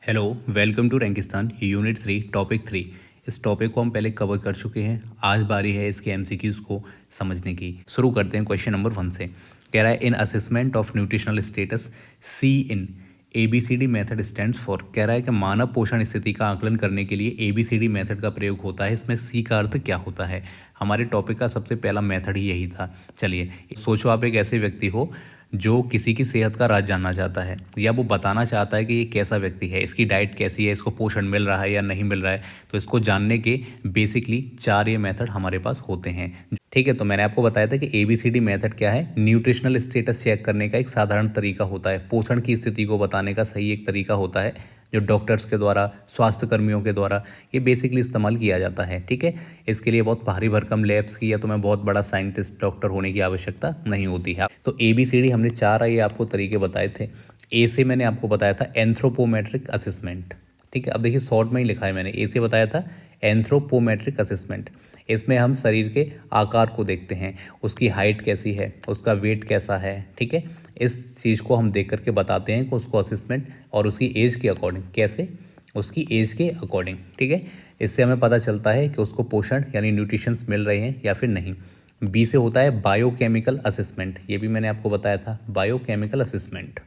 Hello, welcome to Rankistan unit 3 topic 3। इस topic को हम पहले कवर कर चुके हैं। आज बारी है इसके एमसीक्यूज़ को समझने की। शुरू करते हैं क्वेश्चन नंबर 1 से। कह रहा है in assessment of nutritional status C in ABCD method stands for. कह रहा है कि मानव पोषण स्थिति का आकलन करने के लिए ABCD मेथड का प्रयोग होता है। इसमें सी का अर्थ क्या होता है? हमारे टॉपिक का सबसे पहला मेथड ही यही था। चलिए सोचो, आप एक ऐसे व्यक्ति हो जो किसी की सेहत का राज जानना चाहता है या वो बताना चाहता है कि ये कैसा व्यक्ति है, इसकी डाइट कैसी है, इसको पोषण मिल रहा है या नहीं मिल रहा है। तो इसको जानने के बेसिकली 4 ये मेथड हमारे पास होते हैं। ठीक है, तो मैंने आपको बताया था कि ABCD मेथड क्या है। न्यूट्रिशनल स्टेटस चेक करने का एक साधारण तरीका होता है। पोषण की स्थिति को बताने का सही एक तरीका होता है जो डॉक्टर्स के द्वारा, स्वास्थ्य कर्मियों के द्वारा ये बेसिकली इस्तेमाल किया जाता है। ठीक है, इसके लिए बहुत भारी भरकम लैब्स की या तुम्हें बहुत बड़ा साइंटिस्ट डॉक्टर होने की आवश्यकता नहीं होती है। तो ABCD हमने 4 ये आपको तरीके बताए थे। ए से मैंने आपको बताया था एंथ्रोपोमेट्रिक असेसमेंट। ठीक है, अब देखिए शॉर्ट में ही लिखा है मैंने। ए से बताया था एंथ्रोपोमेट्रिक असेसमेंट। इसमें हम शरीर के आकार को देखते हैं, उसकी हाइट कैसी है, उसका वेट कैसा है। ठीक है, इस चीज़ को हम देख करके बताते हैं कि उसको असेसमेंट और उसकी एज के अकॉर्डिंग, कैसे, उसकी एज के अकॉर्डिंग। ठीक है, इससे हमें पता चलता है कि उसको पोषण यानी न्यूट्रिशंस मिल रहे हैं या फिर नहीं। बी से होता है बायोकेमिकल असेसमेंट। ये भी मैंने आपको बताया था, बायोकेमिकल असेसमेंट।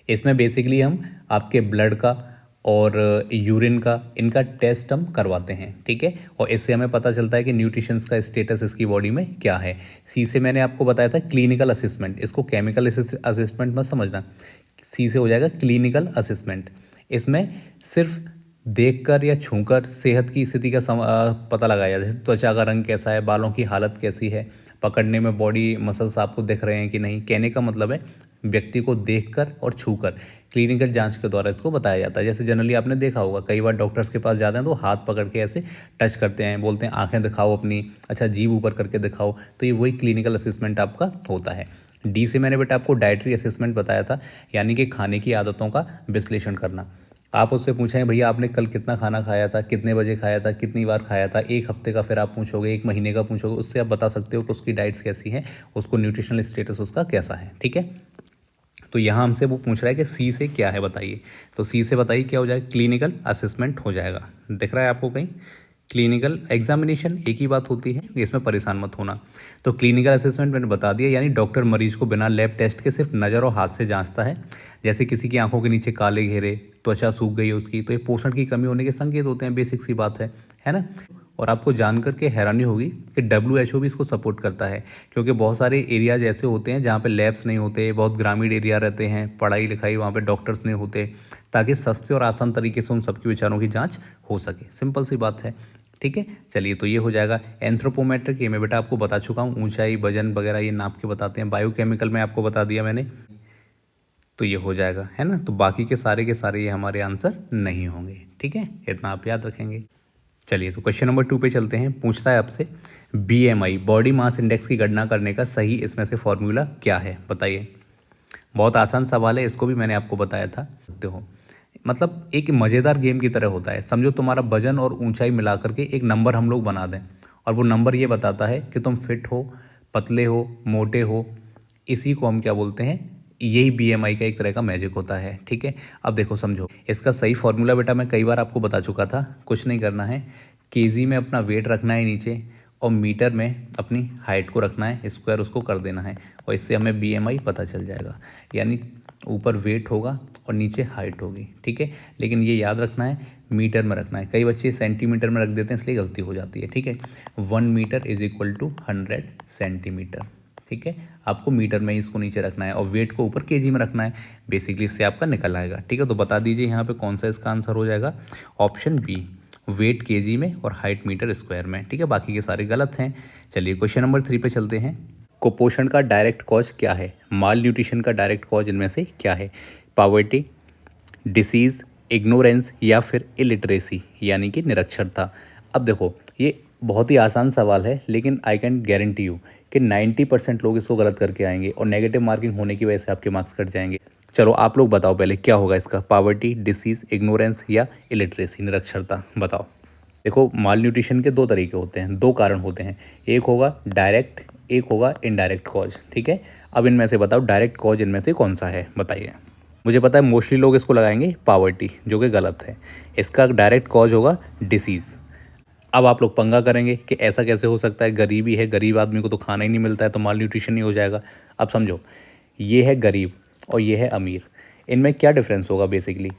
इसमें बेसिकली हम आपके ब्लड का और यूरिन का, इनका टेस्ट हम करवाते हैं। ठीक है, और इससे हमें पता चलता है कि न्यूट्रिशंस का स्टेटस इसकी बॉडी में क्या है। सी से मैंने आपको बताया था क्लिनिकल असेसमेंट। इसको केमिकल असेसमेंट मत समझना। सी से हो जाएगा क्लिनिकल असेसमेंट। इसमें सिर्फ देखकर या छूकर सेहत की स्थिति का पता लगाया जाए। जैसे त्वचा का रंग कैसा है, बालों की हालत कैसी है, पकड़ने में बॉडी मसल्स आपको दिख रहे हैं कि नहीं। कहने का मतलब है व्यक्ति को देखकर और छूकर क्लिनिकल जांच के द्वारा इसको बताया जाता है। जैसे जनरली आपने देखा होगा, कई बार डॉक्टर्स के पास जाते हैं तो हाथ पकड़ के ऐसे टच करते हैं, बोलते हैं आंखें दिखाओ अपनी, अच्छा जीभ ऊपर करके दिखाओ। तो ये वही क्लिनिकल असेसमेंट आपका होता है। डी से मैंने बेटा आपको डाइटरी असेसमेंट बताया था, यानी कि खाने की आदतों का विश्लेषण करना। आप उससे पूछें भैया आपने कल कितना खाना खाया था, कितने बजे खाया था, कितनी बार खाया था, एक हफ्ते का फिर आप पूछोगे, एक महीने का पूछोगे, उससे आप बता सकते हो कि उसकी डाइट्स कैसी हैं, उसको न्यूट्रिशनल स्टेटस उसका कैसा है। ठीक है, तो यहाँ हमसे वो पूछ रहा है कि सी से क्या है बताइए। तो सी से बताइए क्या हो जाएगा, क्लिनिकल असेसमेंट हो जाएगा। दिख रहा है आपको कहीं? क्लिनिकल एग्जामिनेशन एक ही बात होती है, इसमें परेशान मत होना। तो क्लिनिकल असेसमेंट मैंने बता दिया, यानी डॉक्टर मरीज को बिना लैब टेस्ट के सिर्फ नज़र और हाथ से जांचता है। जैसे किसी की आंखों के नीचे काले घेरे, त्वचा सूख गई है उसकी, तो ये पोषण की कमी होने के संकेत होते हैं। बेसिक सी बात है ना। और आपको जानकर के हैरानी होगी कि WHO भी इसको सपोर्ट करता है, क्योंकि बहुत सारे एरियाज ऐसे होते हैं जहाँ पे लैब्स नहीं होते, बहुत ग्रामीण एरिया रहते हैं, पढ़ाई लिखाई वहाँ पे डॉक्टर्स नहीं होते, ताकि सस्ते और आसान तरीके से उन सबके विचारों की जांच हो सके। सिंपल सी बात है। ठीक है, चलिए तो ये हो जाएगा एंथ्रोपोमेट्रिक। ये मैं बेटा आपको बता चुका हूँ, ऊंचाई, वजन वगैरह ये नाप के बताते हैं। बायोकेमिकल में आपको बता दिया मैंने, तो ये हो जाएगा, है ना। तो बाकी के सारे ये हमारे आंसर नहीं होंगे। ठीक है, इतना आप याद रखेंगे। चलिए तो क्वेश्चन नंबर 2 पे चलते हैं। पूछता है आपसे BMI, बॉडी मास इंडेक्स की गणना करने का सही इसमें से फॉर्मूला क्या है बताइए। बहुत आसान सवाल है, इसको भी मैंने आपको बताया था। हो मतलब एक मज़ेदार गेम की तरह होता है। समझो तुम्हारा वजन और ऊंचाई मिलाकर के एक नंबर हम लोग बना दें, और वो नंबर ये बताता है कि तुम फिट हो, पतले हो, मोटे हो। इसी को हम क्या बोलते हैं, यही BMI का एक तरह का मैजिक होता है। ठीक है, अब देखो समझो, इसका सही फॉर्मूला बेटा मैं कई बार आपको बता चुका था। कुछ नहीं करना है, केजी में अपना वेट रखना है नीचे, और मीटर में अपनी हाइट को रखना है, स्क्वायर उसको कर देना है, और इससे हमें BMI पता चल जाएगा। यानी ऊपर वेट होगा और नीचे हाइट होगी। ठीक है, लेकिन ये याद रखना है मीटर में रखना है। कई बच्चे सेंटीमीटर में रख देते हैं, इसलिए गलती हो जाती है। ठीक है, 1 metre is equal to 100 centimetre. ठीक है, आपको मीटर में ही इसको नीचे रखना है और वेट को ऊपर केजी में रखना है। बेसिकली इससे आपका निकल आएगा। ठीक है, तो बता दीजिए यहाँ पे कौन सा इसका आंसर हो जाएगा। ऑप्शन बी, वेट केजी में और हाइट मीटर स्क्वायर में। ठीक है, बाकी के सारे गलत हैं। चलिए क्वेश्चन नंबर 3 पे चलते हैं। कुपोषण का डायरेक्ट कॉज क्या है? माल न्यूट्रिशन का डायरेक्ट कॉज इनमें से क्या है? पावर्टी, डिसीज़, इग्नोरेंस या फिर इलिटरेसी यानी कि निरक्षरता। अब देखो ये बहुत ही आसान सवाल है, लेकिन आई कैन गारंटी यू कि 90% लोग इसको गलत करके आएंगे, और नेगेटिव मार्किंग होने की वजह से आपके मार्क्स कट जाएंगे। चलो आप लोग बताओ पहले क्या होगा इसका, पावर्टी, डिसीज़, इग्नोरेंस या इलिटरेसी, निरक्षरता, बताओ। देखो माल न्यूट्रिशन के 2 तरीके होते हैं, 2 कारण होते हैं। एक होगा डायरेक्ट, एक होगा इनडायरेक्ट कॉज। ठीक है, अब इनमें से बताओ डायरेक्ट कॉज इनमें से कौन सा है बताइए। मुझे पता है मोस्टली लोग इसको लगाएंगे पावर्टी, जो कि गलत है। इसका डायरेक्ट कॉज होगा डिसीज़। अब आप लोग पंगा करेंगे कि ऐसा कैसे हो सकता है, गरीबी है, गरीब आदमी को तो खाना ही नहीं मिलता है तो माल न्यूट्रिशन नहीं हो जाएगा। अब समझो, ये है गरीब और ये है अमीर, इनमें क्या डिफरेंस होगा बेसिकली।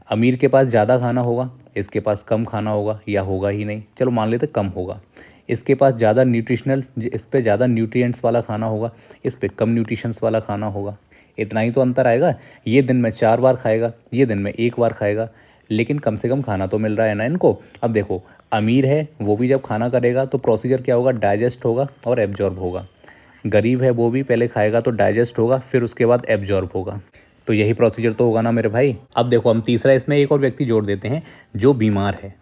अमीर के पास ज़्यादा खाना होगा, इसके पास कम खाना होगा या होगा ही नहीं, चलो मान लेते कम होगा। इसके पास ज़्यादा न्यूट्रिशनल, इस पे ज़्यादा न्यूट्रिएंट्स वाला खाना होगा, इस पे कम न्यूट्रिशंस वाला खाना होगा। इतना ही तो अंतर आएगा। ये दिन में 4 बार खाएगा, ये दिन में 1 बार खाएगा, लेकिन कम से कम खाना तो मिल रहा है ना इनको। अब देखो, अमीर है वो भी जब खाना करेगा तो प्रोसीजर क्या होगा, डाइजेस्ट होगा और एब्जॉर्ब होगा। गरीब है वो भी पहले खाएगा तो डाइजेस्ट होगा, फिर उसके बाद एब्जॉर्ब होगा। तो यही प्रोसीजर तो होगा ना मेरे भाई। अब देखो, हम तीसरा इसमें एक और व्यक्ति जोड़ देते हैं जो बीमार है,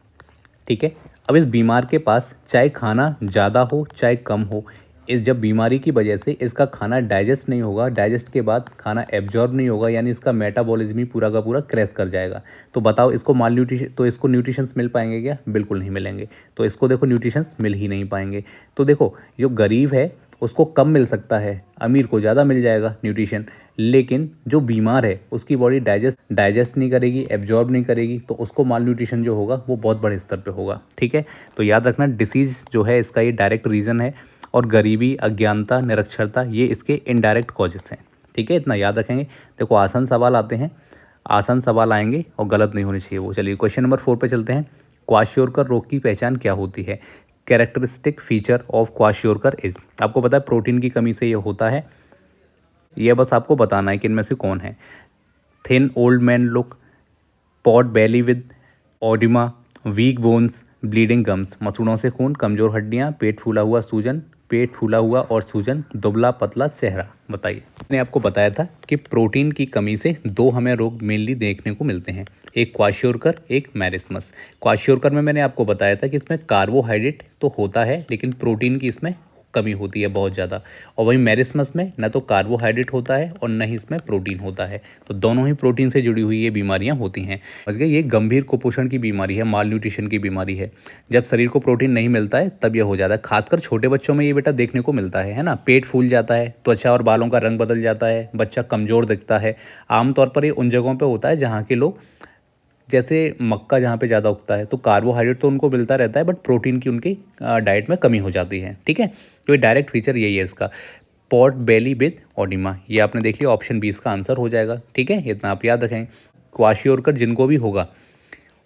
ठीक है। अब इस बीमार के पास चाहे खाना ज़्यादा हो चाहे कम हो, इस जब बीमारी की वजह से इसका खाना डाइजेस्ट नहीं होगा, डाइजेस्ट के बाद खाना एब्जॉर्ब नहीं होगा, यानी इसका मेटाबॉलिज्म ही पूरा का पूरा क्रैश कर जाएगा। तो बताओ इसको माल न्यूट्रिशन, तो इसको न्यूट्रिशंस मिल पाएंगे क्या? बिल्कुल नहीं मिलेंगे। तो इसको देखो न्यूट्रिशंस मिल ही नहीं पाएंगे। तो देखो, जो गरीब है उसको कम मिल सकता है, अमीर को ज़्यादा मिल जाएगा न्यूट्रिशन, लेकिन जो बीमार है उसकी बॉडी डाइजेस्ट नहीं करेगी, एब्जॉर्ब नहीं करेगी, तो उसको माल न्यूट्रिशन जो होगा वो बहुत बड़े स्तर पे होगा, ठीक है। तो याद रखना, डिसीज़ जो है इसका ये डायरेक्ट रीज़न है, और गरीबी, अज्ञानता, निरक्षरता ये इसके इनडायरेक्ट कॉजेस हैं, ठीक है। इतना याद रखेंगे। देखो, आसान सवाल आते हैं, आसान सवाल आएंगे और गलत नहीं होने चाहिए वो। चलिए क्वेश्चन नंबर 4 पे चलते हैं। क्वाशियोरकर रोग की पहचान क्या होती है? Characteristic feature of kwashiorkor is, आपको पता है प्रोटीन की कमी से ये होता है, ये बस आपको बताना है कि इनमें से कौन है। Thin old man look, pot belly with oedema, weak bones, bleeding gums, मसूड़ों से खून, कमज़ोर हड्डियाँ, पेट फूला हुआ सूजन, पेट फूला हुआ और सूजन, दुबला पतला चेहरा। बताइए। मैंने आपको बताया था कि प्रोटीन की कमी से 2 हमें रोग मेनली देखने को मिलते हैं, एक क्वाशियोरकर, एक मैरिस्मस। क्वाशियोरकर में मैंने आपको बताया था कि इसमें कार्बोहाइड्रेट तो होता है लेकिन प्रोटीन की इसमें कमी होती है बहुत ज़्यादा। और वहीं मैरिस्मस में न तो कार्बोहाइड्रेट होता है और न ही इसमें प्रोटीन होता है, तो दोनों ही प्रोटीन से जुड़ी हुई ये बीमारियां होती हैं। समझ गए, ये गंभीर कुपोषण की बीमारी है, माल न्यूट्रिशन की बीमारी है। जब शरीर को प्रोटीन नहीं मिलता है तब यह हो जाता है, खासकर छोटे बच्चों में ये बेटा देखने को मिलता है ना। पेट फूल जाता है, त्वचा और बालों का रंग बदल जाता है, बच्चा कमज़ोर दिखता है। आमतौर पर ये उन जगहों पर होता है जहाँ के लोग, जैसे मक्का जहाँ पे ज़्यादा उगता है तो कार्बोहाइड्रेट तो उनको मिलता रहता है, बट प्रोटीन की उनकी डाइट में कमी हो जाती है, ठीक है। तो ये डायरेक्ट फीचर यही है इसका। पॉट बेली विद ओडिमा, ये आपने देख लिया, ऑप्शन 20 का आंसर हो जाएगा, ठीक है। इतना आप याद रखें। क्वाशियोरकर जिनको भी होगा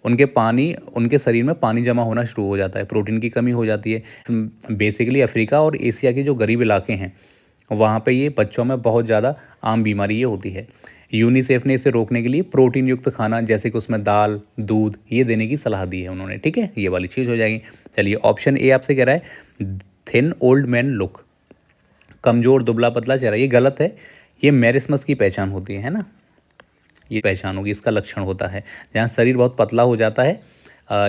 उनके शरीर में पानी जमा होना शुरू हो जाता है, प्रोटीन की कमी हो जाती है। बेसिकली अफ्रीका और एशिया के जो गरीब इलाके हैं वहाँ पे ये बच्चों में बहुत ज़्यादा आम बीमारी ये होती है। यूनिसेफ ने इसे रोकने के लिए प्रोटीन युक्त खाना, जैसे कि उसमें दाल, दूध, ये देने की सलाह दी है उन्होंने, ठीक है। ये वाली चीज़ हो जाएगी। चलिए, ऑप्शन ए आपसे कह रहा है थिन ओल्ड मैन लुक, कमज़ोर दुबला पतला चेहरा, ये गलत है। ये मैरिस्मस की पहचान होती है ना, ये पहचान होगी, इसका लक्षण होता है जहाँ शरीर बहुत पतला हो जाता है।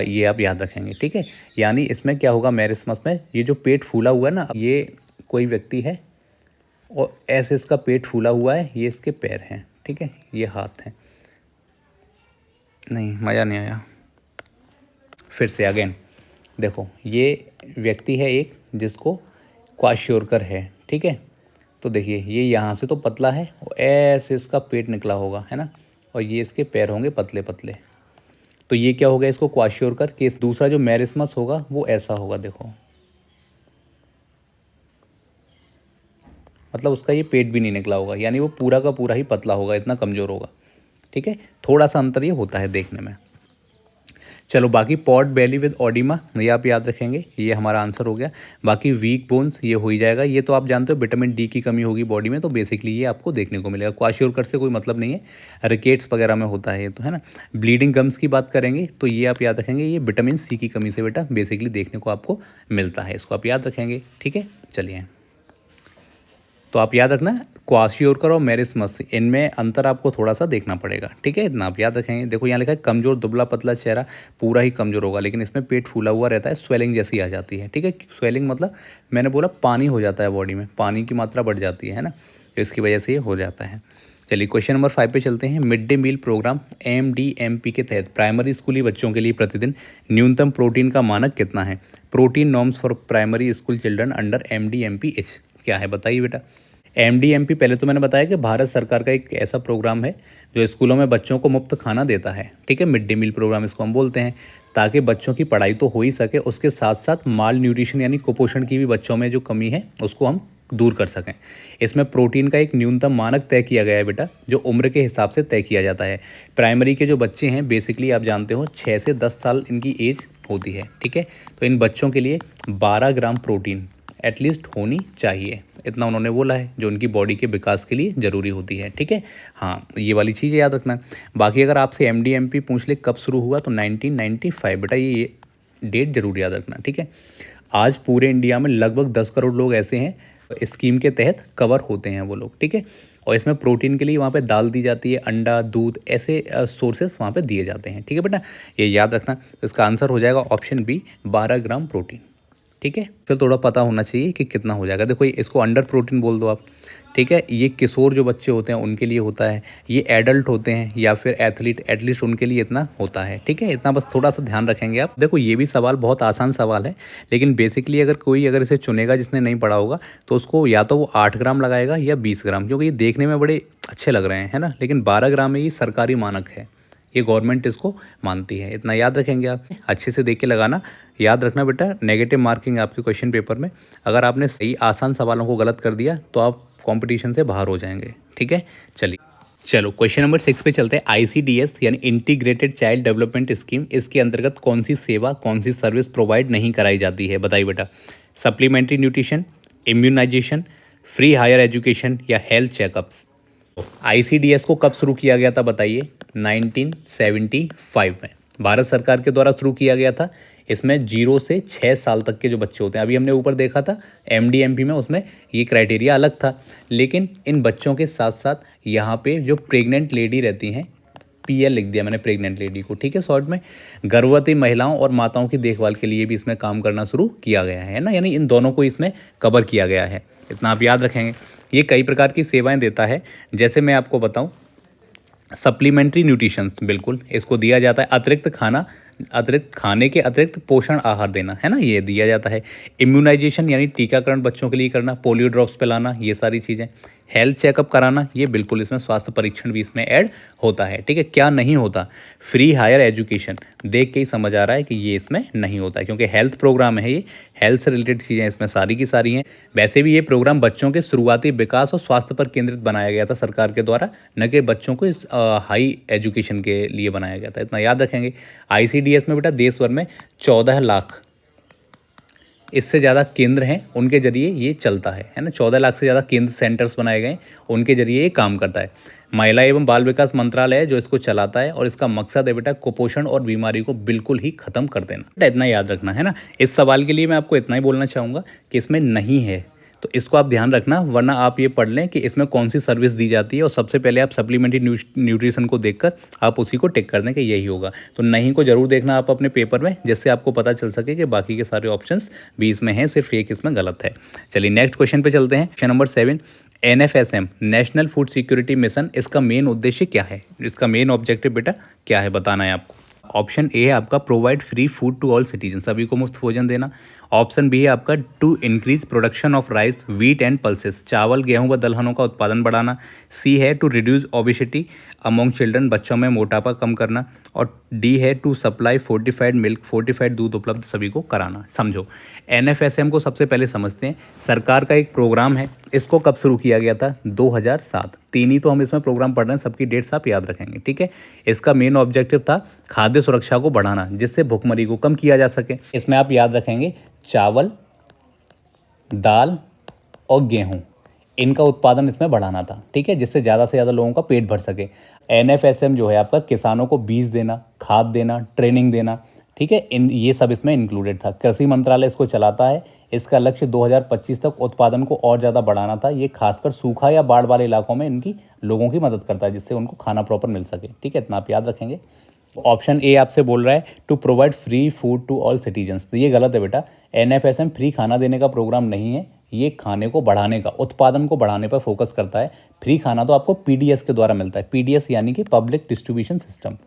ये आप याद रखेंगे, ठीक है। यानी इसमें क्या होगा, मैरिस्मस में ये जो पेट फूला हुआ है ना, ये कोई व्यक्ति है और ऐसे इसका पेट फूला हुआ है, ये इसके पैर हैं, ठीक है, ये हाथ हैं। नहीं, मज़ा नहीं आया। फिर से अगेन देखो, ये व्यक्ति है एक जिसको क्वाशियोरकर है, ठीक है। तो देखिए, ये यहाँ से तो पतला है और ऐसे इसका पेट निकला होगा, है ना, और ये इसके पैर होंगे पतले पतले। तो ये क्या हो गया इसको क्वाशियोरकर केस। दूसरा जो मैरिस्मस होगा वो ऐसा होगा, देखो, मतलब उसका ये पेट भी नहीं निकला होगा, यानी वो पूरा का पूरा ही पतला होगा, इतना कमज़ोर होगा, ठीक है। थोड़ा सा अंतर ये होता है देखने में। चलो, बाकी पॉट बेली विद ओडिमा ये आप याद रखेंगे, ये हमारा आंसर हो गया। बाकी वीक बोन्स ये हो ही जाएगा, ये तो आप जानते हो विटामिन डी की कमी होगी बॉडी में, तो बेसिकली ये आपको देखने को मिलेगा। क्वाशियोरकर से कोई मतलब नहीं है, रिकेट्स वगैरह में होता है ये तो, है ना। ब्लीडिंग गम्स की बात करेंगे तो ये आप याद रखेंगे, ये विटामिन सी की कमी से बेटा बेसिकली देखने को आपको मिलता है, इसको आप याद रखेंगे, ठीक है। चलिए, तो आप याद रखना, क्वाशियोरकर और मैरिस्मस इनमें अंतर आपको थोड़ा सा देखना पड़ेगा, ठीक है। इतना आप याद रखेंगे। देखो, यहाँ लिखा है कमज़ोर दुबला पतला चेहरा, पूरा ही कमज़ोर होगा, लेकिन इसमें पेट फूला हुआ रहता है, स्वेलिंग जैसी आ जाती है, ठीक है। स्वेलिंग मतलब मैंने बोला पानी हो जाता है बॉडी में, पानी की मात्रा बढ़ जाती है ना, तो इसकी वजह से ये हो जाता है। चलिए, क्वेश्चन नंबर 5 पे चलते हैं। Mid day meal programme MDMP के तहत प्राइमरी स्कूली बच्चों के लिए प्रतिदिन न्यूनतम प्रोटीन का मानक कितना है? Protein norms for primary school children under MDMPH क्या है, बताइए बेटा। एमडीएमपी पहले तो मैंने बताया कि भारत सरकार का एक ऐसा प्रोग्राम है जो स्कूलों में बच्चों को मुफ्त खाना देता है, ठीक है, मिड डे मील प्रोग्राम इसको हम बोलते हैं, ताकि बच्चों की पढ़ाई तो हो ही सके, उसके साथ साथ माल न्यूट्रिशन यानी कुपोषण की भी बच्चों में जो कमी है उसको हम दूर कर सकें। इसमें प्रोटीन का एक न्यूनतम मानक तय किया गया है बेटा, जो उम्र के हिसाब से तय किया जाता है। प्राइमरी के जो बच्चे हैं बेसिकली आप जानते हो 6 से 10 साल इनकी एज होती है, ठीक है। तो इन बच्चों के लिए 12 ग्राम प्रोटीन एटलीस्ट होनी चाहिए, इतना उन्होंने बोला है, जो उनकी बॉडी के विकास के लिए ज़रूरी होती है, ठीक है। हाँ, ये वाली चीज़ याद रखना। बाकी अगर आपसे एमडीएमपी पूछ ले कब शुरू हुआ तो 1995 बेटा, ये डेट जरूर याद रखना, ठीक है। आज पूरे इंडिया में लगभग 10 करोड़ लोग ऐसे हैं स्कीम के तहत कवर होते हैं वो लोग, ठीक है। और इसमें प्रोटीन के लिए वहाँ पे दाल दी जाती है, अंडा, दूध, ऐसे सोर्सेस वहाँ पे दिए जाते हैं, ठीक है बेटा, ये याद रखना। तो इसका आंसर हो जाएगा ऑप्शन बी, 12 ग्राम प्रोटीन, ठीक है। फिर थोड़ा पता होना चाहिए कि कितना हो जाएगा। देखो इसको अंडर प्रोटीन बोल दो आप, ठीक है। ये किशोर जो बच्चे होते हैं उनके लिए होता है, ये एडल्ट होते हैं या फिर एथलीट, एटलीस्ट उनके लिए इतना होता है, ठीक है। इतना बस थोड़ा सा ध्यान रखेंगे आप। देखो ये भी सवाल बहुत आसान सवाल है, लेकिन बेसिकली अगर कोई अगर इसे चुनेगा जिसने नहीं पढ़ा होगा तो उसको या तो वो 8 ग्राम लगाएगा या 20 ग्राम, क्योंकि ये देखने में बड़े अच्छे लग रहे हैं, है ना। लेकिन 12 ग्राम में ये सरकारी मानक है, ये गवर्नमेंट इसको मानती है, इतना याद रखेंगे आप। अच्छे से देख के लगाना, याद रखना बेटा, नेगेटिव मार्किंग आपके क्वेश्चन पेपर में। अगर आपने सही आसान सवालों को गलत कर दिया तो आप कंपटीशन से बाहर हो जाएंगे, ठीक है। चलो क्वेश्चन नंबर 6 पे चलते हैं। आईसीडीएस यानी इंटीग्रेटेड चाइल्ड डेवलपमेंट स्कीम, इसके अंतर्गत कौन सी सेवा, कौन सी सर्विस प्रोवाइड नहीं कराई जाती है, बताइए बेटा। Supplementary nutrition, immunisation, free higher education या हेल्थ चेकअप्स। आईसीडीएस को कब शुरू किया गया था बताइए। 1975 में भारत सरकार के द्वारा शुरू किया गया था। इसमें 0 से 6 साल तक के जो बच्चे होते हैं, अभी हमने ऊपर देखा था एमडीएमपी में, उसमें ये क्राइटेरिया अलग था, लेकिन इन बच्चों के साथ साथ यहाँ पे जो प्रेग्नेंट लेडी रहती हैं, पीएल लिख दिया मैंने प्रेग्नेंट लेडी को, ठीक है, शॉर्ट में, गर्भवती महिलाओं और माताओं की देखभाल के लिए भी इसमें काम करना शुरू किया गया है ना, यानी इन दोनों को इसमें कवर किया गया है, इतना आप याद रखेंगे। ये कई प्रकार की सेवाएं देता है, जैसे मैं आपको बताऊं, सप्लीमेंट्री न्यूट्रिशंस, बिल्कुल इसको दिया जाता है, अतिरिक्त खाने के अतिरिक्त पोषण आहार देना, है ना, ये दिया जाता है। इम्यूनाइजेशन यानी टीकाकरण बच्चों के लिए करना, पोलियो ड्रॉप्स पिलाना, ये सारी चीज़ें। हेल्थ चेकअप कराना, ये बिल्कुल इसमें स्वास्थ्य परीक्षण भी इसमें ऐड होता है, ठीक है। क्या नहीं होता, फ्री हायर एजुकेशन, देख के ही समझ आ रहा है कि ये इसमें नहीं होता है, क्योंकि हेल्थ प्रोग्राम है, ये हेल्थ से रिलेटेड चीज़ें इसमें सारी की सारी हैं। वैसे भी ये प्रोग्राम बच्चों के शुरुआती विकास और स्वास्थ्य पर केंद्रित बनाया गया था सरकार के द्वारा, न कि बच्चों को इस हाई एजुकेशन के लिए बनाया गया था, इतना याद रखेंगे। आईसीडीएस में बेटा देश भर में 14 लाख इससे ज़्यादा केंद्र हैं, उनके जरिए ये चलता है ना। 14 लाख से ज़्यादा केंद्र सेंटर्स बनाए गए, उनके जरिए ये काम करता है। महिला एवं बाल विकास मंत्रालय है जो इसको चलाता है, और इसका मकसद है बेटा कुपोषण और बीमारी को बिल्कुल ही खत्म कर देना, इतना याद रखना, है ना। इस सवाल के लिए मैं आपको इतना ही बोलना चाहूँगा कि इसमें नहीं है, तो इसको आप ध्यान रखना, वरना आप ये पढ़ लें कि इसमें कौन सी सर्विस दी जाती है, और सबसे पहले आप सप्लीमेंट्री न्यूट्रिशन को देखकर आप उसी को टिक कर दें कि यही होगा। तो नहीं को जरूर देखना आप अपने पेपर में, जिससे आपको पता चल सके कि बाकी के सारे ऑप्शंस भी इसमें हैं, सिर्फ एक इसमें गलत है। चलिए नेक्स्ट क्वेश्चन पे चलते हैं। Question number 7, NFSM national food security mission, इसका मेन उद्देश्य क्या है, इसका मेन ऑब्जेक्टिव बेटा क्या है, बताना है आपको। ऑप्शन ए है आपका provide free food to all citizen, सभी को मुफ्त भोजन देना। ऑप्शन बी है आपका to increase production of rice, wheat and pulses, चावल, गेहूं व दलहनों का उत्पादन बढ़ाना। सी है to reduce obesity among children, बच्चों में मोटापा कम करना। और डी है to supply fortified milk, fortified दूध उपलब्ध सभी को कराना। समझो NFSM को सबसे पहले समझते हैं। सरकार का एक प्रोग्राम है, इसको कब शुरू किया गया था, 2007। 3 ही तो हम इसमें प्रोग्राम पढ़ रहे हैं, सबकी डेट्स आप याद रखेंगे, ठीक है। इसका मेन ऑब्जेक्टिव था खाद्य सुरक्षा को बढ़ाना, जिससे भुखमरी को कम किया जा सके। इसमें आप याद रखेंगे चावल, दाल और गेहूं, इनका उत्पादन इसमें बढ़ाना था, ठीक है, जिससे ज़्यादा से ज़्यादा लोगों का पेट भर सके। NFSM जो है आपका किसानों को बीज देना, खाद देना, ट्रेनिंग देना, ठीक है, ये सब इसमें इंक्लूडेड था। कृषि मंत्रालय इसको चलाता है। इसका लक्ष्य 2025 तक उत्पादन को और ज़्यादा बढ़ाना था। ये खासकर सूखा या बाढ़ वाले इलाकों में इनकी लोगों की मदद करता है, जिससे उनको खाना प्रॉपर मिल सके, ठीक है, इतना आप याद रखेंगे। ऑप्शन ए आपसे बोल रहा है to provide free food to all citizens, तो ये गलत है बेटा। NFSM फ्री खाना देने का प्रोग्राम नहीं है, ये खाने को बढ़ाने का, उत्पादन को बढ़ाने पर फोकस करता है। फ्री खाना तो आपको PDS के द्वारा मिलता है, PDS यानी कि पब्लिक डिस्ट्रीब्यूशन सिस्टम।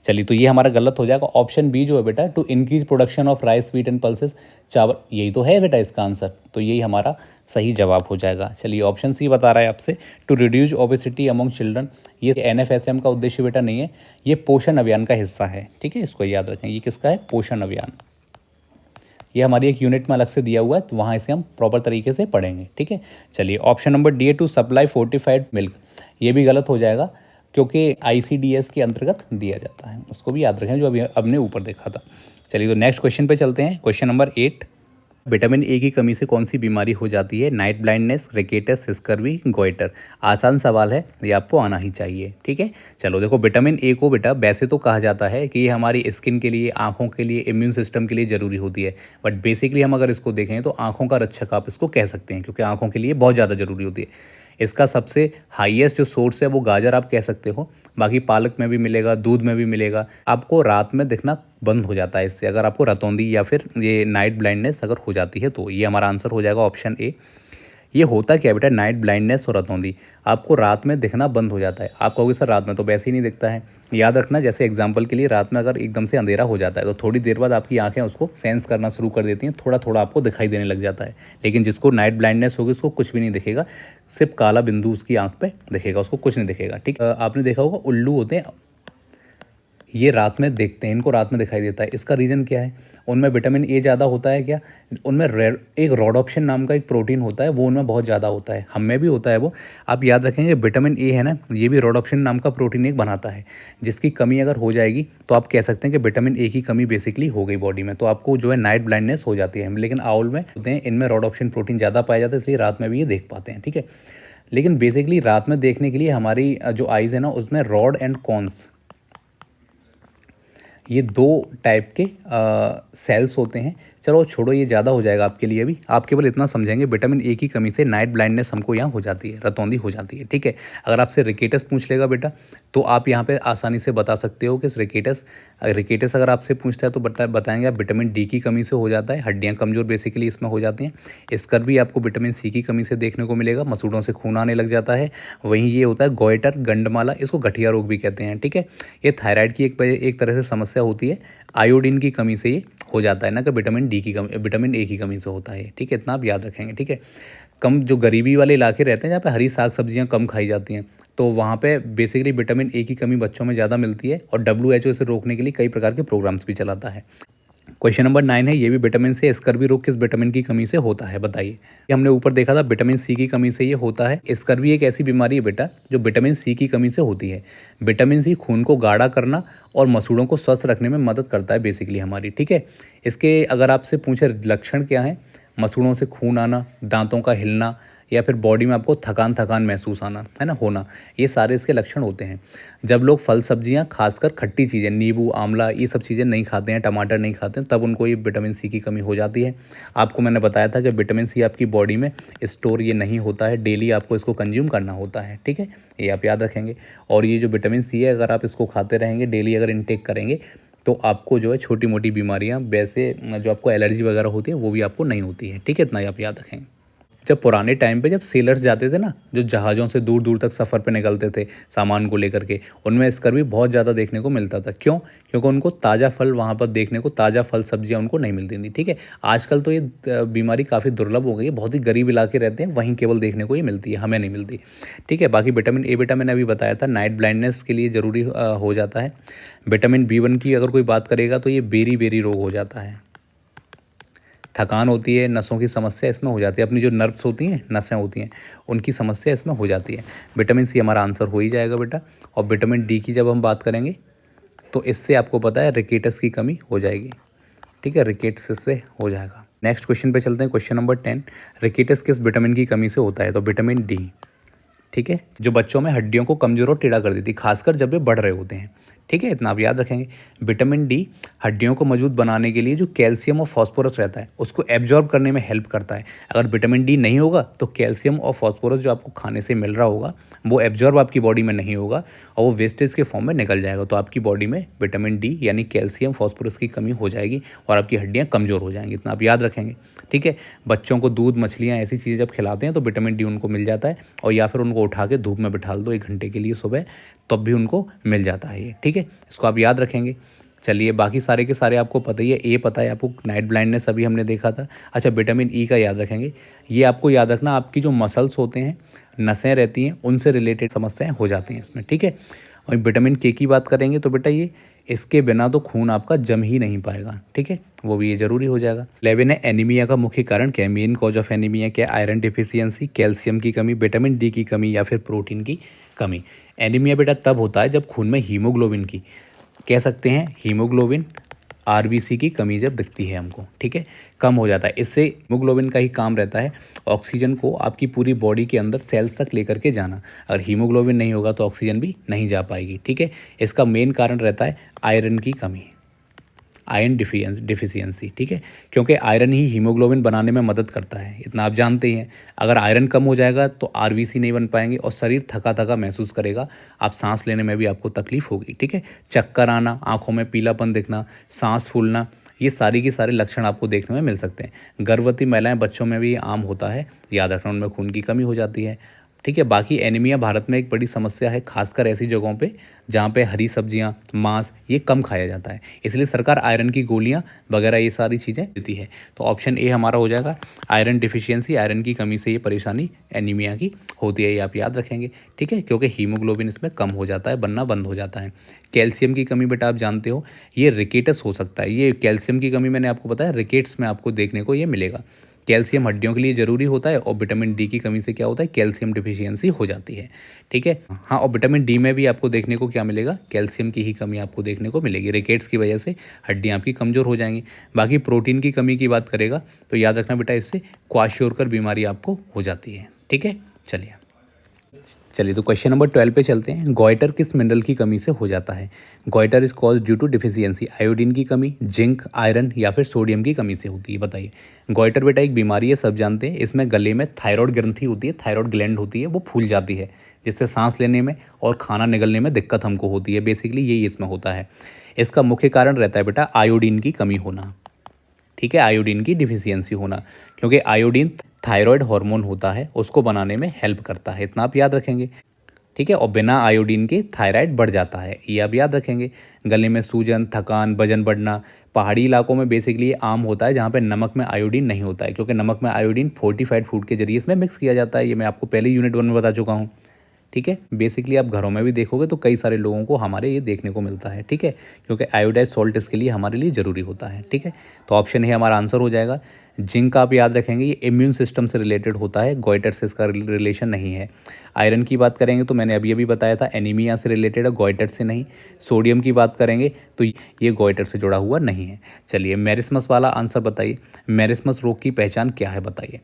चलिए तो ये हमारा गलत हो जाएगा। ऑप्शन बी जो है बेटा to increase production of rice, wheat and pulses, चावल, यही तो है बेटा इसका आंसर, तो यही हमारा सही जवाब हो जाएगा। चलिए ऑप्शन सी बता रहा है आपसे to reduce obesity among children. ये NFSM का उद्देश्य बेटा नहीं है, ये पोषण अभियान का हिस्सा है। ठीक है, इसको याद रखें, ये किसका है? पोषण अभियान। ये हमारी एक यूनिट में अलग से दिया हुआ है, तो वहाँ इसे हम प्रॉपर तरीके से पढ़ेंगे। ठीक है, चलिए ऑप्शन नंबर डी है टू सप्लाई फोर्टिफाइड मिल्क। ये भी गलत हो जाएगा क्योंकि ICDS के अंतर्गत दिया जाता है, उसको भी याद रखें जो अभी हमने ऊपर देखा था। चलिए तो नेक्स्ट क्वेश्चन पे चलते हैं। क्वेश्चन नंबर 8, विटामिन ए की कमी से कौन सी बीमारी हो जाती है? Night blindness, rickets, scurvy, goitre. आसान सवाल है, ये आपको आना ही चाहिए। ठीक है, चलो देखो विटामिन ए को बेटा वैसे तो कहा जाता है कि ये हमारी स्किन के लिए, आंखों के लिए, इम्यून सिस्टम के लिए ज़रूरी होती है, बट बेसिकली हम अगर इसको देखें तो आंखों का रक्षक आप इसको कह सकते हैं, क्योंकि आंखों के लिए बहुत ज़्यादा ज़रूरी होती है। इसका सबसे हाईएस्ट जो सोर्स है वो गाजर आप कह सकते हो, बाकी पालक में भी मिलेगा, दूध में भी मिलेगा। आपको रात में दिखना बंद हो जाता है इससे, अगर आपको रतौंधी या फिर ये नाइट ब्लाइंडनेस अगर हो जाती है तो। ये हमारा आंसर हो जाएगा ऑप्शन ए। ये होता क्या बेटा? नाइट ब्लाइंडनेस और रतौंधी, आपको रात में दिखना बंद हो जाता है। आप कहोगे सर रात में तो वैसे ही नहीं दिखता है। याद रखना, जैसे एग्जांपल के लिए रात में अगर एकदम से अंधेरा हो जाता है तो थोड़ी देर बाद आपकी आंखें उसको सेंस करना शुरू कर देती हैं, थोड़ा थोड़ा आपको दिखाई देने लग जाता है। लेकिन जिसको नाइट ब्लाइंडनेस होगी उसको कुछ भी नहीं दिखेगा, सिर्फ काला बिंदु उसकी आंख पे दिखेगा, उसको कुछ नहीं दिखेगा। ठीक, आपने देखा होगा उल्लू होते हैं, ये रात में देखते हैं, इनको रात में दिखाई देता है। इसका रीज़न क्या है? उनमें विटामिन ए ज़्यादा होता है क्या? उनमें एक रोडोप्सिन नाम का एक प्रोटीन होता है, वो उनमें बहुत ज़्यादा होता है, हम में भी होता है वो। आप याद रखेंगे विटामिन ए है ना, ये भी रोडोप्सिन नाम का प्रोटीन एक बनाता है, जिसकी कमी अगर हो जाएगी तो आप कह सकते हैं कि विटामिन ए की कमी बेसिकली हो गई बॉडी में, तो आपको जो है नाइट ब्लाइंडनेस हो जाती है। लेकिन आउल में होते हैं, इनमें रोडोप्सिन प्रोटीन ज़्यादा पाया जाता है, इसलिए रात में भी ये देख पाते हैं। ठीक है, लेकिन बेसिकली रात में देखने के लिए हमारी जो आइज़ है ना, उसमें रॉड एंड कॉन्स, ये दो टाइप के सेल्स होते हैं। चलो छोड़ो, ये ज़्यादा हो जाएगा आपके लिए। अभी आप केवल इतना समझेंगे विटामिन ए की कमी से नाइट ब्लाइंडनेस हमको यहाँ हो जाती है, रतौंधी हो जाती है। ठीक है, अगर आपसे रिकेटस पूछ लेगा बेटा तो आप यहाँ पे आसानी से बता सकते हो कि रिकेटस अगर आपसे पूछता है तो बताएंगे आप विटामिन डी की कमी से हो जाता है, हड्डियाँ कमज़ोर बेसिकली इसमें हो जाती हैं। स्कर भी आपको विटामिन सी की कमी से देखने को मिलेगा, मसूड़ों से खून आने लग जाता है। वहीं ये होता है गोइटर, गंडमाला, इसको गठिया रोग भी कहते हैं। ठीक है, ये थायराइड की एक तरह से समस्या होती है, आयोडीन की कमी से ये हो जाता है ना, कि विटामिन डी की कमी, विटामिन ए की कमी से होता है। ठीक है, इतना आप याद रखेंगे। ठीक है, कम जो गरीबी वाले इलाके रहते हैं जहाँ पे हरी साग सब्जियाँ कम खाई जाती हैं, तो वहाँ पे बेसिकली विटामिन ए की कमी बच्चों में ज़्यादा मिलती है, और WHO इसे रोकने के लिए कई प्रकार के प्रोग्राम्स भी चलाता है। क्वेश्चन नंबर 9 है, ये भी विटामिन से, स्कर्वी रोग किस विटामिन की कमी से होता है? बताइए। ये हमने ऊपर देखा था, विटामिन सी की कमी से ये होता है। स्कर्वी एक ऐसी बीमारी है बेटा जो विटामिन सी की कमी से होती है। विटामिन सी खून को गाढ़ा करना और मसूड़ों को स्वस्थ रखने में मदद करता है बेसिकली हमारी। ठीक है, इसके अगर आपसे पूछे लक्षण क्या है, मसूड़ों से खून आना, दांतों का हिलना, या फिर बॉडी में आपको थकान थकान महसूस आना, है ना, होना, ये सारे इसके लक्षण होते हैं। जब लोग फल सब्जियां, खासकर खट्टी चीज़ें, नींबू, आंवला, ये सब चीज़ें नहीं खाते हैं, टमाटर नहीं खाते हैं, तब उनको ये विटामिन सी की कमी हो जाती है। आपको मैंने बताया था कि विटामिन सी आपकी बॉडी में स्टोर ये नहीं होता है, डेली आपको इसको कंज्यूम करना होता है। ठीक है, ये आप याद रखेंगे। और ये जो विटामिन सी है, अगर आप इसको खाते रहेंगे, डेली अगर इनटेक करेंगे, तो आपको जो है छोटी मोटी बीमारियाँ, वैसे जो आपको एलर्जी वगैरह होती है वो भी आपको नहीं होती है। ठीक है, इतना आप याद रखेंगे। जब पुराने टाइम पे जब सेलर्स जाते थे ना, जो जहाज़ों से दूर दूर तक सफ़र पे निकलते थे सामान को लेकर के, उनमें स्कर्वी बहुत ज़्यादा देखने को मिलता था। क्यों? क्योंकि उनको ताज़ा फल वहाँ पर देखने को, ताज़ा फल सब्जियाँ उनको नहीं मिलती थी। ठीक है, आजकल तो ये बीमारी काफ़ी दुर्लभ हो गई है, बहुत ही गरीब इलाके रहते हैं, वहीं केवल देखने को ये मिलती है, हमें नहीं मिलती। ठीक है, बाकी विटामिन ए बेटा मैंने अभी बताया था नाइट ब्लाइंडनेस के लिए ज़रूरी हो जाता है। विटामिन B1 की अगर कोई बात करेगा तो ये बेरी बेरी रोग हो जाता है। थकान होती है, नसों की समस्या इसमें हो जाती है, अपनी जो नर्व्स होती हैं, नसें होती हैं, उनकी समस्या इसमें हो जाती है। विटामिन सी हमारा आंसर हो ही जाएगा बेटा। और विटामिन डी की जब हम बात करेंगे तो इससे आपको पता है रिकेटस की कमी हो जाएगी। ठीक है, रिकेटस से हो जाएगा। नेक्स्ट क्वेश्चन पे चलते हैं, क्वेश्चन नंबर 10, रिकेटस किस विटामिन की कमी से होता है? तो विटामिन डी। ठीक है, जो बच्चों में हड्डियों को कमज़ोर और टेढ़ा कर देती है, खासकर जब वे बढ़ रहे होते हैं। ठीक है, इतना आप याद रखेंगे। विटामिन डी हड्डियों को मजबूत बनाने के लिए जो कैल्शियम और फास्फोरस रहता है उसको एब्जॉर्ब करने में हेल्प करता है। अगर विटामिन डी नहीं होगा तो कैल्शियम और फास्फोरस जो आपको खाने से मिल रहा होगा वो एब्जॉर्ब आपकी बॉडी में नहीं होगा और वो वेस्टेज के फॉर्म में निकल जाएगा, तो आपकी बॉडी में विटामिन डी यानी कैल्शियम फास्फोरस की कमी हो जाएगी और आपकी हड्डियाँ कमज़ोर हो जाएंगी। इतना आप याद रखेंगे। ठीक है, बच्चों को दूध, मछलियाँ, ऐसी चीज़ें जब खिलाते हैं तो विटामिन डी उनको मिल जाता है, और या फिर उनको उठा के धूप में बिठा दो 1 घंटे के लिए सुबह, तब भी उनको मिल जाता है ये। ठीक है, इसको आप याद रखेंगे। चलिए, बाकी सारे के सारे आपको पता ही है। ए पता है आपको, नाइट ब्लाइंडनेस अभी हमने देखा था। अच्छा, विटामिन ई का याद रखेंगे, ये आपको याद रखना, आपकी जो मसल्स होते हैं, नसें रहती हैं, उनसे रिलेटेड समस्याएं हो जाती हैं इसमें, ठीक है। और विटामिन के की बात करेंगे तो बेटा ये इसके बिना तो खून आपका जम ही नहीं पाएगा, ठीक है, वो भी ये जरूरी हो जाएगा। 11 है एनीमिया का मुख्य कारण क्या है, मेन कॉज ऑफ एनीमिया क्या है, आयरन डिफिशियंसी, कैल्शियम की कमी, विटामिन डी की कमी या फिर प्रोटीन की कमी। एनीमिया बेटा तब होता है जब खून में हीमोग्लोबिन की, कह सकते हैं हीमोग्लोबिन आरबीसी की कमी जब दिखती है हमको, ठीक है, कम हो जाता है। इससे हीमोग्लोबिन का ही काम रहता है ऑक्सीजन को आपकी पूरी बॉडी के अंदर सेल्स तक लेकर के जाना। अगर हीमोग्लोबिन नहीं होगा तो ऑक्सीजन भी नहीं जा पाएगी, ठीक है। इसका मेन कारण रहता है आयरन की कमी, आयरन डिफिशियंसी, ठीक है, क्योंकि आयरन ही हीमोग्लोबिन बनाने में मदद करता है, इतना आप जानते ही हैं। अगर आयरन कम हो जाएगा तो आरबीसी नहीं बन पाएंगे और शरीर थका थका महसूस करेगा, आप सांस लेने में भी आपको तकलीफ होगी, ठीक है। चक्कर आना, आंखों में पीलापन दिखना, सांस फूलना, ये सारी के सारे लक्षण आपको देखने में मिल सकते हैं। गर्भवती महिलाएं, बच्चों में भी ये आम होता है, याद रखना, उनमें खून की कमी हो जाती है, ठीक है। बाकी एनीमिया भारत में एक बड़ी समस्या है, खासकर ऐसी जगहों पे जहाँ पे हरी सब्जियाँ, मांस ये कम खाया जाता है, इसलिए सरकार आयरन की गोलियाँ वगैरह ये सारी चीज़ें देती है। तो ऑप्शन ए हमारा हो जाएगा, आयरन डिफिशियंसी, आयरन की कमी से ये परेशानी एनीमिया की होती है, ये आप याद रखेंगे, ठीक है, क्योंकि हीमोग्लोबिन इसमें कम हो जाता है, बनना बंद हो जाता है। कैल्शियम की कमी बेटा आप जानते हो, ये रिकेटस हो सकता है, ये कैल्शियम की कमी मैंने आपको बताया रिकेट्स में आपको देखने को ये मिलेगा। कैल्शियम हड्डियों के लिए ज़रूरी होता है और विटामिन डी की कमी से क्या होता है, कैल्शियम डिफिशियंसी हो जाती है, ठीक है। हाँ, और विटामिन डी में भी आपको देखने को क्या मिलेगा, कैल्शियम की ही कमी आपको देखने को मिलेगी, रिकेट्स की वजह से हड्डियाँ आपकी कमज़ोर हो जाएंगी। बाकी प्रोटीन की कमी की बात करेगा तो याद रखना बेटा, इससे क्वाशियोरकर बीमारी आपको हो जाती है, ठीक है। चलिए तो क्वेश्चन नंबर 12 पे चलते हैं। गॉइटर किस मिनरल की कमी से हो जाता है, goitre is cause due to deficiency, iodine की कमी, जिंक, आयरन या फिर सोडियम की कमी से होती है, बताइए। गॉइटर बेटा एक बीमारी है, सब जानते हैं, इसमें गले में थायराइड ग्रंथि होती है, थायराइड ग्लैंड होती है, वो फूल जाती है, जिससे सांस लेने में और खाना निगलने में दिक्कत हमको होती है, बेसिकली यही इसमें होता है। इसका मुख्य कारण रहता है बेटा आयोडीन की कमी होना, ठीक है, आयोडीन की डिफिशियंसी होना, क्योंकि आयोडीन थायराइड हार्मोन होता है, उसको बनाने में हेल्प करता है, इतना आप याद रखेंगे, ठीक है। और बिना आयोडीन के थायराइड बढ़ जाता है, ये आप याद रखेंगे। गले में सूजन, थकान, वजन बढ़ना, पहाड़ी इलाकों में बेसिकली ये आम होता है जहाँ पे नमक में आयोडीन नहीं होता है, क्योंकि नमक में आयोडीन फोर्टिफाइड फूड के जरिए इसमें मिक्स किया जाता है, ये मैं आपको पहले यूनिट 1 में बता चुका हूँ, ठीक है। बेसिकली आप घरों में भी देखोगे तो कई सारे लोगों को हमारे ये देखने को मिलता है, ठीक है, क्योंकि आयोडाइज सॉल्ट इसके लिए हमारे लिए ज़रूरी होता है, ठीक है। तो ऑप्शन है हमारा आंसर हो जाएगा। जिंक आप याद रखेंगे, ये इम्यून सिस्टम से रिलेटेड होता है, गॉइटर से इसका रिलेशन नहीं है। आयरन की बात करेंगे तो मैंने अभी बताया था, एनीमिया से रिलेटेड है, गॉइटर से नहीं। सोडियम की बात करेंगे तो ये गॉइटर से जुड़ा हुआ नहीं है। चलिए मेरिस्मस वाला आंसर बताइए, मेरिस्मस रोग की पहचान क्या है, बताइए।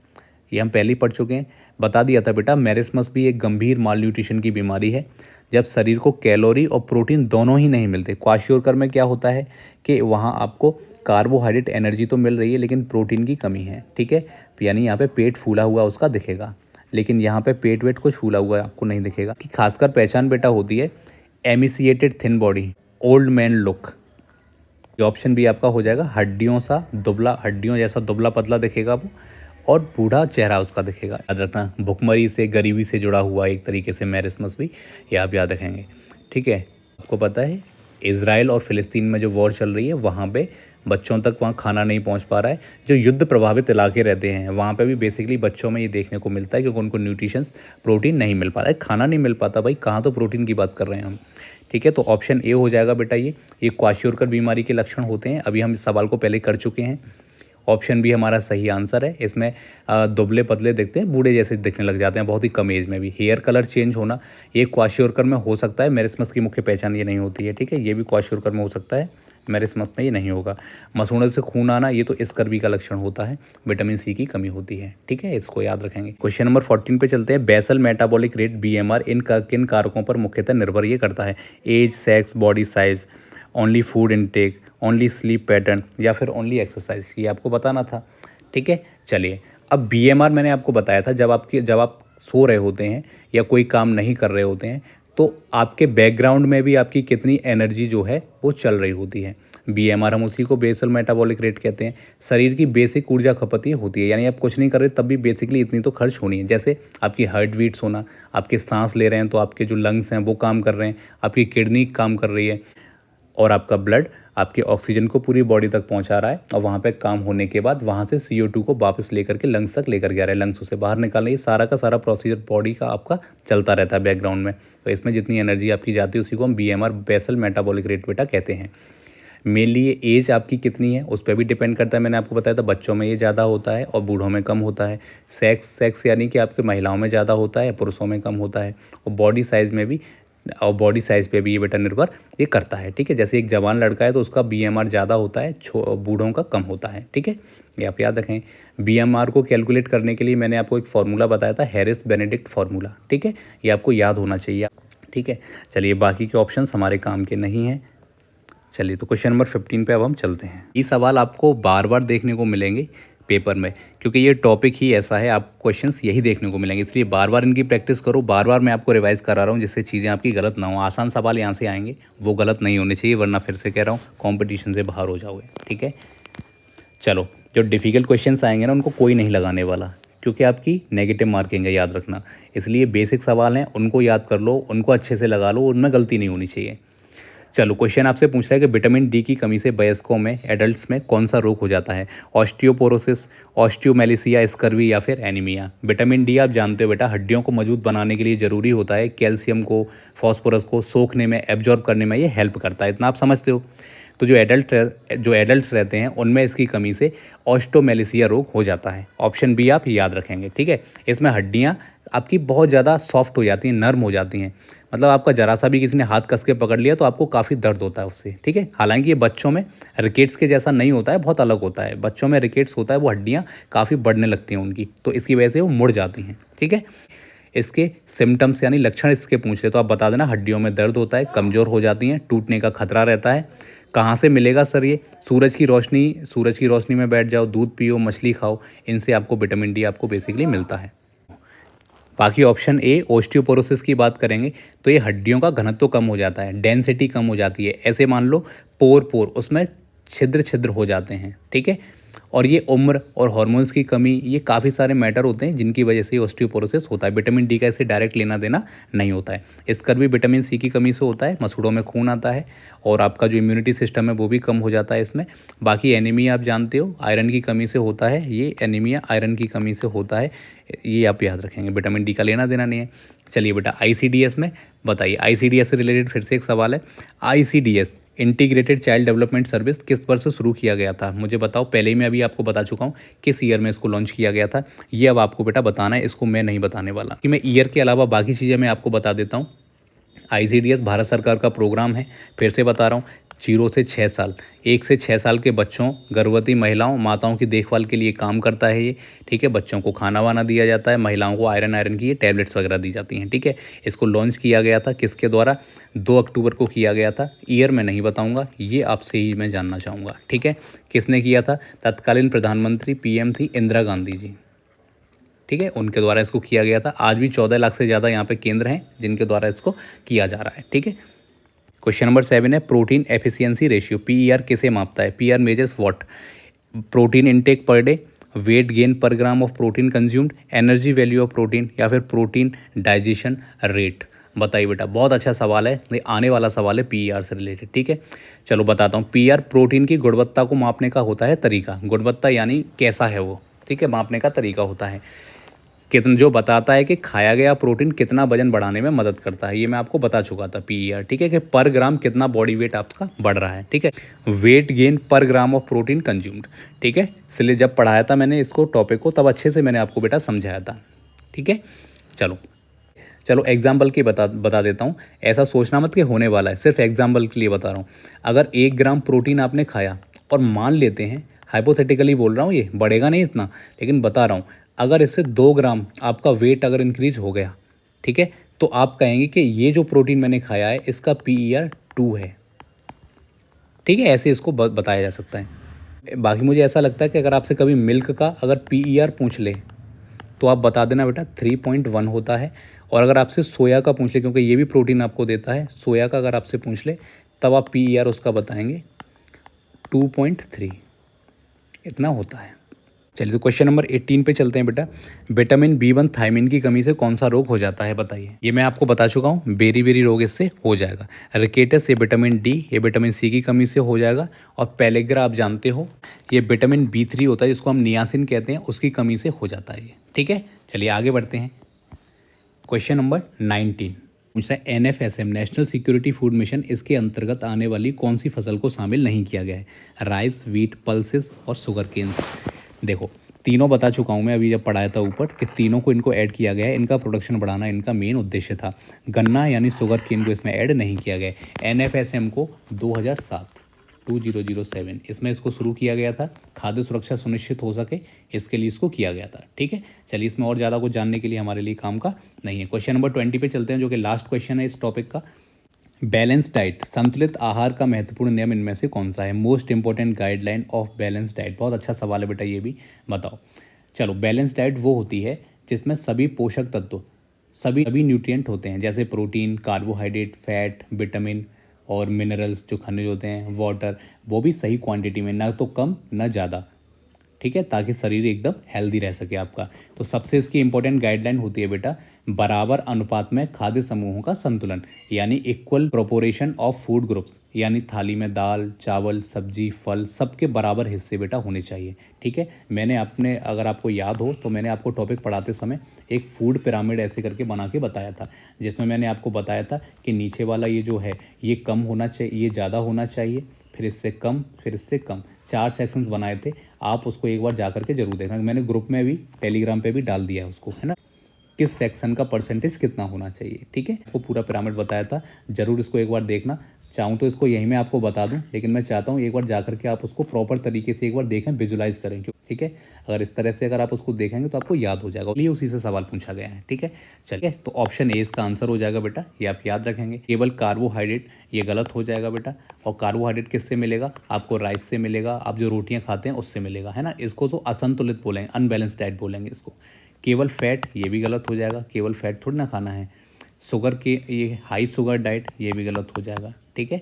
ये हम पहले ही पढ़ चुके हैं, बता दिया था बेटा, मेरिस्मस भी एक गंभीर माल न्यूट्रिशन की बीमारी है, जब शरीर को कैलोरी और प्रोटीन दोनों ही नहीं मिलते। क्वाशियोरकर में क्या होता है कि वहाँ आपको कार्बोहाइड्रेट एनर्जी तो मिल रही है लेकिन प्रोटीन की कमी है, ठीक है, यानी यहाँ पे पेट फूला हुआ उसका दिखेगा, लेकिन यहाँ पे पेट वेट कुछ फूला हुआ आपको नहीं दिखेगा। कि खासकर पहचान बेटा होती है emaciated thin body, old man look, ये ऑप्शन भी आपका हो जाएगा। हड्डियों जैसा दुबला पतला दिखेगा वो, और बूढ़ा चेहरा उसका दिखेगा, याद रखना। भुखमरी से, गरीबी से जुड़ा हुआ एक तरीके से मेरिस्मस भी, ये आप याद रखेंगे, ठीक है। आपको पता है इजराइल और फिलिस्तीन में जो वॉर चल रही है, वहाँ पे बच्चों तक वहाँ खाना नहीं पहुँच पा रहा है। जो युद्ध प्रभावित इलाके रहते हैं वहाँ पे भी बेसिकली बच्चों में ये देखने को मिलता है, क्योंकि उनको न्यूट्रिशंस, प्रोटीन नहीं मिल पाता है, खाना नहीं मिल पाता, भाई कहाँ तो प्रोटीन की बात कर रहे हैं हम, ठीक है। तो ऑप्शन ए हो जाएगा बेटा, ये क्वाशियोरकर बीमारी के लक्षण होते हैं। अभी हम इस सवाल को पहले कर चुके हैं, ऑप्शन भी हमारा सही आंसर है। इसमें दुबले पतले दिखते हैं, बूढ़े जैसे दिखने लग जाते हैं बहुत ही कम एज में भी। हेयर कलर चेंज होना, ये क्वाशियोरकर में हो सकता है, मेरिस्मस की मुख्य पहचान ये नहीं होती है, ठीक है। ये भी क्वाशियोरकर में हो सकता है, मेरिस्मस में ये नहीं होगा। मसूड़े से खून आना, ये तो स्कर्वी का लक्षण होता है, विटामिन सी की कमी होती है, ठीक है, इसको याद रखेंगे। क्वेश्चन नंबर 14 पे चलते हैं। बेसल मेटाबॉलिक रेट बीएमआर किन कारकों पर मुख्यतः निर्भर ये करता है, age, sex, body size, only food intake, only sleep pattern या फिर ओनली एक्सरसाइज, ये आपको बताना था, ठीक है। चलिए अब बीएमआर मैंने आपको बताया था, जब आप सो रहे होते हैं या कोई काम नहीं कर रहे होते हैं तो आपके बैकग्राउंड में भी आपकी कितनी एनर्जी जो है वो चल रही होती है। बीएमआर हम उसी को बेसल मेटाबॉलिक रेट कहते हैं। शरीर की बेसिक ऊर्जा खपत ये होती है, यानी आप कुछ नहीं कर रहे तब भी बेसिकली इतनी तो खर्च होनी है। जैसे आपकी हार्ट बीट्स होना, आपके सांस ले रहे हैं तो आपके जो लंग्स हैं वो काम कर रहे हैं, आपकी किडनी काम कर रही है, और आपका ब्लड आपके ऑक्सीजन को पूरी बॉडी तक पहुंचा रहा है और वहाँ पे काम होने के बाद वहाँ से CO2 को वापस लेकर के लंग्स तक लेकर के आ रहा है, लंग्स उसे बाहर निकालना। ये सारा का सारा प्रोसीजर बॉडी का आपका चलता रहता है बैकग्राउंड में। तो इसमें जितनी एनर्जी आपकी जाती है उसी को हम BMR बेसल मेटाबॉलिक रेट बेटा कहते हैं। मेनली ये एज आपकी कितनी है उस पर भी डिपेंड करता है। मैंने आपको बताया था बच्चों में ये ज़्यादा होता है और बूढ़ों में कम होता है। सेक्स यानी कि आपके महिलाओं में ज़्यादा होता है, पुरुषों में कम होता है। और बॉडी साइज़ में भी, और बॉडी साइज़ पे भी ये बेटा निर्भर ये करता है। ठीक है, जैसे एक जवान लड़का है तो उसका BMR ज़्यादा होता है, बूढ़ों का कम होता है। ठीक है, ये आप याद रखें। BMR को कैलकुलेट करने के लिए मैंने आपको एक फार्मूला बताया था, हैरिस बेनेडिक्ट फार्मूला। ठीक है, ये आपको याद होना चाहिए। ठीक है, चलिए बाकी के ऑप्शंस हमारे काम के नहीं हैं। चलिए तो क्वेश्चन नंबर 15 पे अब हम चलते हैं। ये सवाल आपको बार बार देखने को मिलेंगे पेपर में, क्योंकि ये टॉपिक ही ऐसा है, आप क्वेश्चंस यही देखने को मिलेंगे, इसलिए बार बार इनकी प्रैक्टिस करो। बार बार मैं आपको रिवाइज करा रहा हूँ जिससे चीज़ें आपकी गलत ना हो। आसान सवाल यहाँ से आएंगे, वो गलत नहीं होने चाहिए, वरना फिर से कह रहा हूँ कॉम्पिटिशन से बाहर हो जाओगे। ठीक है, चलो जो डिफ़िकल्ट क्वेश्चंस आएंगे ना उनको कोई नहीं लगाने वाला, क्योंकि आपकी नेगेटिव मार्किंग है, याद रखना। इसलिए बेसिक सवाल हैं उनको याद कर लो, उनको अच्छे से लगा लो, उनमें गलती नहीं होनी चाहिए। चलो क्वेश्चन आपसे पूछ रहा है कि विटामिन डी की कमी से वयस्कों में, एडल्ट्स में कौन सा रोग हो जाता है? ऑस्टियोपोरोसिस, ऑस्टियोमेलिसिया, स्कर्वी या फिर एनीमिया। विटामिन डी आप जानते हो बेटा हड्डियों को मजबूत बनाने के लिए ज़रूरी होता है। कैल्शियम को, फॉस्फोरस को सोखने में, एब्जॉर्ब करने में ये हेल्प करता है। इतना आप समझते हो। तो जो एडल्ट्स रहते हैं उनमें इसकी कमी से ऑस्टियोमेलिसिया रोग हो जाता है। ऑप्शन बी आप याद रखेंगे। ठीक है, इसमें हड्डियाँ आपकी बहुत ज़्यादा सॉफ्ट हो जाती हैं, नर्म हो जाती हैं। मतलब आपका जरा सा भी किसी ने हाथ कस के पकड़ लिया तो आपको काफ़ी दर्द होता है उससे। ठीक है, हालांकि ये बच्चों में रिकेट्स के जैसा नहीं होता है, बहुत अलग होता है। बच्चों में रिकेट्स होता है, वो हड्डियाँ काफ़ी बढ़ने लगती हैं उनकी, तो इसकी वजह से वो मुड़ जाती हैं। ठीक है, इसके सिम्टम्स यानी लक्षण इसके पूछ ले तो आप बता देना। हड्डियों में दर्द होता है, कमज़ोर हो जाती हैं, टूटने का खतरा रहता है। कहाँ से मिलेगा सर ये? सूरज की रोशनी में बैठ जाओ, दूध पियो, मछली खाओ, इनसे आपको विटामिन डी आपको बेसिकली मिलता है। बाकी ऑप्शन ए ओस्टियोपोरोसिस की बात करेंगे तो ये हड्डियों का घनत्व कम हो जाता है, डेंसिटी कम हो जाती है। ऐसे मान लो पोर उसमें छिद्र हो जाते हैं। ठीक है, और ये उम्र और हार्मोन्स की कमी, ये काफ़ी सारे मैटर होते हैं जिनकी वजह से ऑस्टियोपोरोसिस होता है। विटामिन डी का इससे डायरेक्ट लेना देना नहीं होता है। इसकर भी विटामिन सी की कमी से होता है, मसूड़ों में खून आता है और आपका जो इम्यूनिटी सिस्टम है वो भी कम हो जाता है इसमें। बाकी एनीमिया आप जानते हो आयरन की कमी से होता है, ये एनीमिया आयरन की कमी से होता है, ये आप याद रखेंगे। विटामिन डी का लेना देना नहीं है। चलिए बेटा ICDS में बताइए, ICDS से रिलेटेड फिर से एक सवाल है। ICDS integrated child development service किस वर्ष से शुरू किया गया था? मुझे बताओ। पहले ही मैं अभी आपको बता चुका हूँ किस ईयर में इसको लॉन्च किया गया था। ये अब आपको बेटा बताना है, इसको मैं नहीं बताने वाला कि मैं ईयर के अलावा बाकी चीज़ें मैं आपको बता देता हूँ। ICDS भारत सरकार का प्रोग्राम है, फिर से बता रहा हूँ। 0 से 6 साल, 1 से 6 साल के बच्चों, गर्भवती महिलाओं, माताओं की देखभाल के लिए काम करता है ये। ठीक है, बच्चों को खाना वाना दिया जाता है, महिलाओं को आयरन की ये टैबलेट्स वगैरह दी जाती हैं। ठीक है, इसको लॉन्च किया गया था किसके द्वारा? 2 अक्टूबर को किया गया था। ईयर मैं नहीं बताऊंगा, ये आपसे ही मैं जानना चाहूँगा। ठीक है, किसने किया था? तत्कालीन प्रधानमंत्री PM थी इंदिरा गांधी जी। ठीक है, उनके द्वारा इसको किया गया था। आज भी 14 लाख से ज़्यादा यहाँ पे केंद्र हैं जिनके द्वारा इसको किया जा रहा है। ठीक है, क्वेश्चन नंबर 7 है प्रोटीन एफिशिएंसी रेशियो, PER किसे मापता है? PR measures what? Protein intake per day, weight gain per gram of protein consumed, energy value of protein, या फिर प्रोटीन डाइजेशन रेट। बताइए बेटा, बहुत अच्छा सवाल है, ये आने वाला सवाल है PER से रिलेटेड। ठीक है, चलो बताता हूँ। PR प्रोटीन की गुणवत्ता को मापने का होता है तरीका। गुणवत्ता यानी कैसा है वो, ठीक है, मापने का तरीका होता है। कितना, जो बताता है कि खाया गया प्रोटीन कितना वजन बढ़ाने में मदद करता है, ये मैं आपको बता चुका था PER। ठीक है, कि पर ग्राम कितना बॉडी वेट आपका बढ़ रहा है। ठीक है, wait gain per gram of protein consumed. ठीक है, इसलिए जब पढ़ाया था मैंने इसको टॉपिक को तब अच्छे से मैंने आपको बेटा समझाया था। ठीक है, चलो एग्जाम्पल की बता देता हूँ। ऐसा सोचना मत कि होने वाला है, सिर्फ एग्जाम्पल के लिए बता रहा हूँ। अगर 1 ग्राम प्रोटीन आपने खाया और मान लेते हैं, हाइपोथेटिकली बोल रहा हूँ, ये बढ़ेगा नहीं इतना, लेकिन बता रहा हूँ, अगर इससे 2 ग्राम आपका वेट अगर इंक्रीज हो गया, ठीक है, तो आप कहेंगे कि ये जो प्रोटीन मैंने खाया है इसका PER 2 है। ठीक है, ऐसे इसको बताया जा सकता है। बाकी मुझे ऐसा लगता है कि अगर आपसे कभी मिल्क का अगर PER पूछ ले तो आप बता देना बेटा 3.1 होता है। और अगर आपसे सोया का पूछ ले, क्योंकि ये भी प्रोटीन आपको देता है, सोया का अगर आपसे पूछ ले तब आप PER उसका बताएंगे 2.3, इतना होता है। चलिए तो क्वेश्चन नंबर 18 पे चलते हैं बेटा। विटामिन B1 थायमिन की कमी से कौन सा रोग हो जाता है बताइए। ये मैं आपको बता चुका हूँ, बेरी बेरी रोग इससे हो जाएगा। रिकेटस ये विटामिन D, ये विटामिन C की कमी से हो जाएगा। और पेलेग्रा आप जानते हो ये विटामिन B3 होता है जिसको हम नियासिन कहते हैं, उसकी कमी से हो जाता है ये। ठीक है, चलिए आगे बढ़ते हैं। क्वेश्चन नंबर 19 पूछता है NFSM national security food mission, इसके अंतर्गत आने वाली कौन सी फसल को शामिल नहीं किया गया है। राइस, व्हीट, पल्सेस और शुगर केन्स। देखो तीनों बता चुका हूँ मैं अभी जब पढ़ाया था ऊपर कि तीनों को इनको ऐड किया गया है, इनका प्रोडक्शन बढ़ाना इनका मेन उद्देश्य था। गन्ना यानी शुगर केन को इसमें ऐड नहीं किया गया है। NFSM को 2007 इसमें इसको शुरू किया गया था, खाद्य सुरक्षा सुनिश्चित हो सके इसके लिए इसको किया गया था। ठीक है, चलिए इसमें और ज़्यादा कुछ जानने के लिए हमारे लिए काम का नहीं है। क्वेश्चन नंबर 20 पे चलते हैं जो कि लास्ट क्वेश्चन है इस टॉपिक का। बैलेंस डाइट, संतुलित आहार का महत्वपूर्ण नियम इनमें से कौन सा है। Most important guideline of balance diet, बहुत अच्छा सवाल है बेटा ये भी, बताओ। चलो बैलेंस डाइट वो होती है जिसमें सभी पोषक तत्व, सभी न्यूट्रिएंट होते हैं, जैसे प्रोटीन, कार्बोहाइड्रेट, फैट, विटामिन और मिनरल्स जो खनिज होते हैं, वाटर, वो भी सही क्वांटिटी में, ना तो कम ना ज़्यादा। ठीक है, ताकि शरीर एकदम हेल्दी रह सके आपका। तो सबसे इसकी इंपॉर्टेंट गाइडलाइन होती है बेटा, बराबर अनुपात में खाद्य समूहों का संतुलन, यानी equal proportion of food groups, यानी थाली में दाल, चावल, सब्जी, फल सबके बराबर हिस्से बेटा होने चाहिए। ठीक है, मैंने अपने, अगर आपको याद हो तो मैंने आपको टॉपिक पढ़ाते समय एक फूड पिरामिड ऐसे करके बना के बताया था, जिसमें मैंने आपको बताया था कि नीचे वाला ये जो है ये कम होना चाहिए, ये ज़्यादा होना चाहिए, फिर इससे कम, फिर इससे कम, 4 सेक्शंस बनाए थे। आप उसको एक बार जा करके जरूर देखना, मैंने ग्रुप में भी टेलीग्राम पे भी डाल दिया है उसको, है ना, किस सेक्शन का परसेंटेज कितना होना चाहिए। ठीक है, आपको पूरा पिरामिड बताया था, जरूर इसको एक बार देखना। चाहूँ तो इसको यहीं मैं आपको बता दूं, लेकिन मैं चाहता हूँ एक बार जा करके आप उसको प्रॉपर तरीके से एक बार देखें, विजुलाइज करें। क्यों, ठीक है, अगर इस तरह से अगर आप उसको देखेंगे तो आपको याद हो जाएगा, ये उसी से सवाल पूछा गया है। ठीक है, चलिए तो ऑप्शन ए इसका आंसर हो जाएगा बेटा, ये आप याद रखेंगे। केवल कार्बोहाइड्रेट, ये गलत हो जाएगा बेटा। और कार्बोहाइड्रेट किससे मिलेगा आपको, राइस से मिलेगा, आप जो रोटियां खाते हैं उससे मिलेगा, है ना। इसको तो असंतुलित बोलेंगे, अनबैलेंस डाइट बोलेंगे इसको। केवल फैट, ये भी गलत हो जाएगा, केवल फैट थोड़ी ना खाना है। शुगर के, ये हाई शुगर डाइट, ये भी गलत हो जाएगा। ठीक है,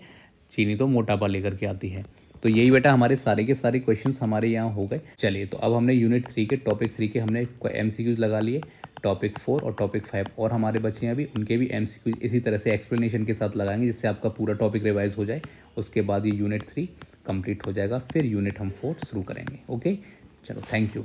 चीनी तो मोटापा लेकर के आती है। तो यही बेटा हमारे सारे के सारे क्वेश्चंस हमारे यहाँ हो गए। चलिए तो अब हमने यूनिट 3 के टॉपिक 3 के हमने MCQs लगा लिए, टॉपिक 4 और टॉपिक 5 और हमारे बच्चे हैं अभी, उनके भी MCQs इसी तरह से एक्सप्लेनेशन के साथ लगाएंगे, जिससे आपका पूरा टॉपिक रिवाइज हो जाए। उसके बाद ये यूनिट 3 कंप्लीट हो जाएगा, फिर यूनिट हम 4 शुरू करेंगे। ओके, चलो थैंक यू।